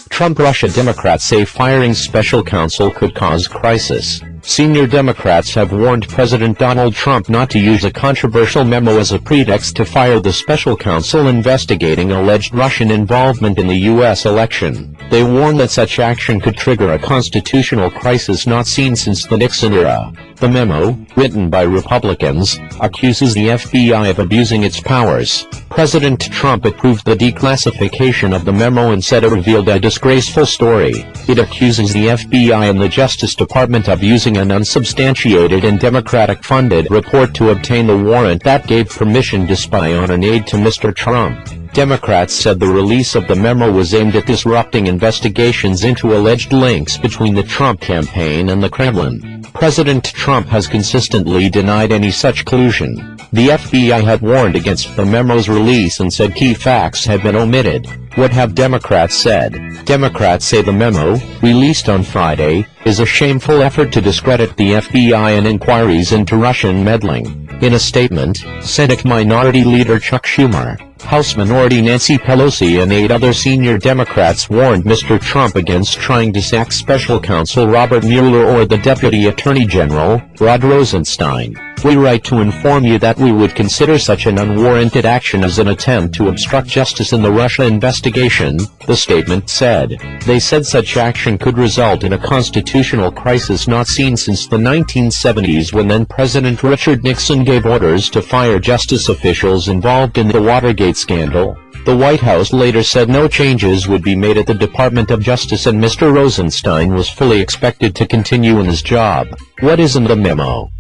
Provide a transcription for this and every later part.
Trump-Russia Democrats say firing special counsel could cause crisis. Senior Democrats have warned President Donald Trump not to use a controversial memo as a pretext to fire the special counsel investigating alleged Russian involvement in the U.S. election. They warn that such action could trigger a constitutional crisis not seen since the Nixon era. The memo, written by Republicans, accuses the FBI of abusing its powers. President Trump approved the declassification of the memo and said it revealed a disgraceful story. It accuses the FBI and the Justice Department of using an unsubstantiated and Democratic-funded report to obtain the warrant that gave permission to spy on an aide to Mr. Trump. Democrats said the release of the memo was aimed at disrupting investigations into alleged links between the Trump campaign and the Kremlin. President Trump has consistently denied any such collusion. The FBI had warned against the memo's release and said key facts had been omitted. What have Democrats said? Democrats say the memo, released on Friday, is a shameful effort to discredit the FBI and inquiries into Russian meddling. In a statement, Senate Minority Leader Chuck Schumer, House Minority Nancy Pelosi and 8 other senior Democrats warned Mr. Trump against trying to sack Special Counsel Robert Mueller or the Deputy Attorney General, Rod Rosenstein. We write to inform you that we would consider such an unwarranted action as an attempt to obstruct justice in the Russia investigation, the statement said. They said such action could result in a constitutional crisis not seen since the 1970s when then-President Richard Nixon gave orders to fire justice officials involved in the Watergate scandal. The White House later said no changes would be made at the Department of Justice and Mr. Rosenstein was fully expected to continue in his job. What is in the memo?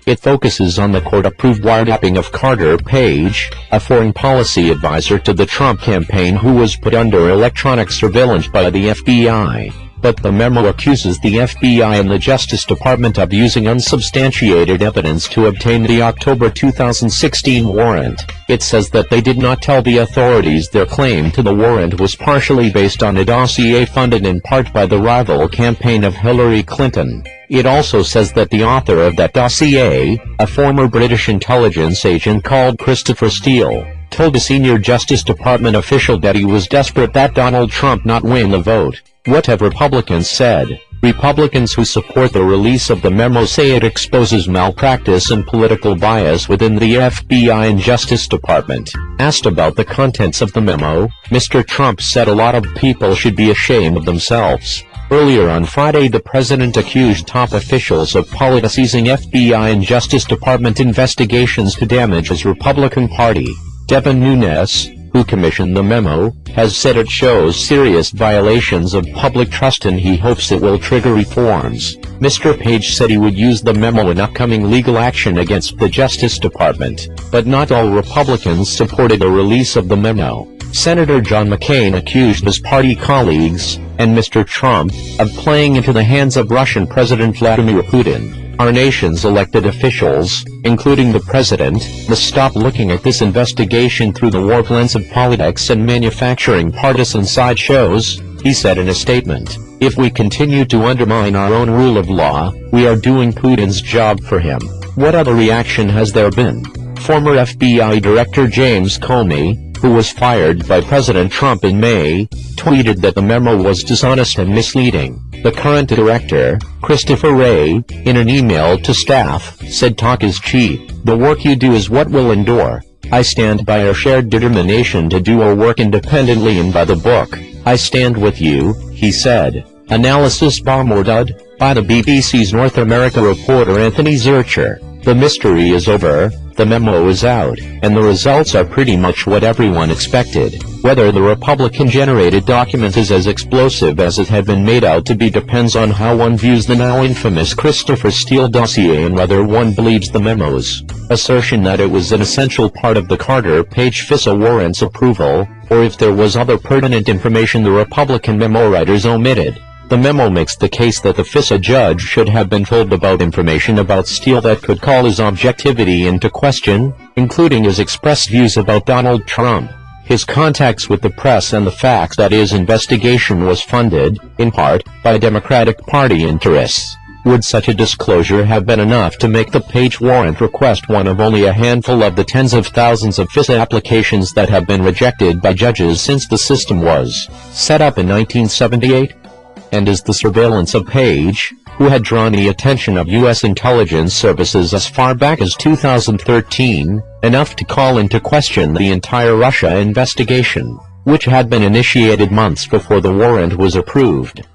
It focuses on the court-approved wiretapping of Carter Page, a foreign policy advisor to the Trump campaign who was put under electronic surveillance by the FBI. But the memo accuses the FBI and the Justice Department of using unsubstantiated evidence to obtain the October 2016 warrant. It says that they did not tell the authorities their claim to the warrant was partially based on a dossier funded in part by the rival campaign of Hillary Clinton. It also says that the author of that dossier, a former British intelligence agent called Christopher Steele, told a senior Justice Department official that he was desperate that Donald Trump not win the vote. What have Republicans said? Republicans who support the release of the memo say it exposes malpractice and political bias within the FBI and Justice Department. Asked about the contents of the memo, Mr. Trump said a lot of people should be ashamed of themselves. Earlier on Friday, the president accused top officials of politicizing FBI and Justice Department investigations to damage his Republican Party. Devin Nunes, who commissioned the memo, has said it shows serious violations of public trust and he hopes it will trigger reforms. Mr. Page said he would use the memo in upcoming legal action against the Justice Department, but not all Republicans supported a release of the memo. Senator John McCain accused his party colleagues, and Mr. Trump, of playing into the hands of Russian President Vladimir Putin. Our nation's elected officials, including the president, must stop looking at this investigation through the warped lens of politics and manufacturing partisan sideshows, he said in a statement. If we continue to undermine our own rule of law, we are doing Putin's job for him. What other reaction has there been? Former FBI Director James Comey, who was fired by President Trump in May, tweeted that the memo was dishonest and misleading. The current director, Christopher Wray, in an email to staff, said talk is cheap. The work you do is what will endure. I stand by our shared determination to do our work independently and by the book. I stand with you, he said. Analysis by the BBC's North America reporter Anthony Zurcher. The mystery is over, the memo is out, and the results are pretty much what everyone expected. Whether the Republican-generated document is as explosive as it had been made out to be depends on how one views the now infamous Christopher Steele dossier and whether one believes the memo's assertion that it was an essential part of the Carter Page FISA warrant's approval, or if there was other pertinent information the Republican memo writers omitted. The memo makes the case that the FISA judge should have been told about information about Steele that could call his objectivity into question, including his expressed views about Donald Trump, his contacts with the press and the fact that his investigation was funded, in part, by Democratic Party interests. Would such a disclosure have been enough to make the Page warrant request one of only a handful of the tens of thousands of FISA applications that have been rejected by judges since the system was set up in 1978? And is the surveillance of Page, who had drawn the attention of U.S. intelligence services as far back as 2013, enough to call into question the entire Russia investigation, which had been initiated months before the warrant was approved?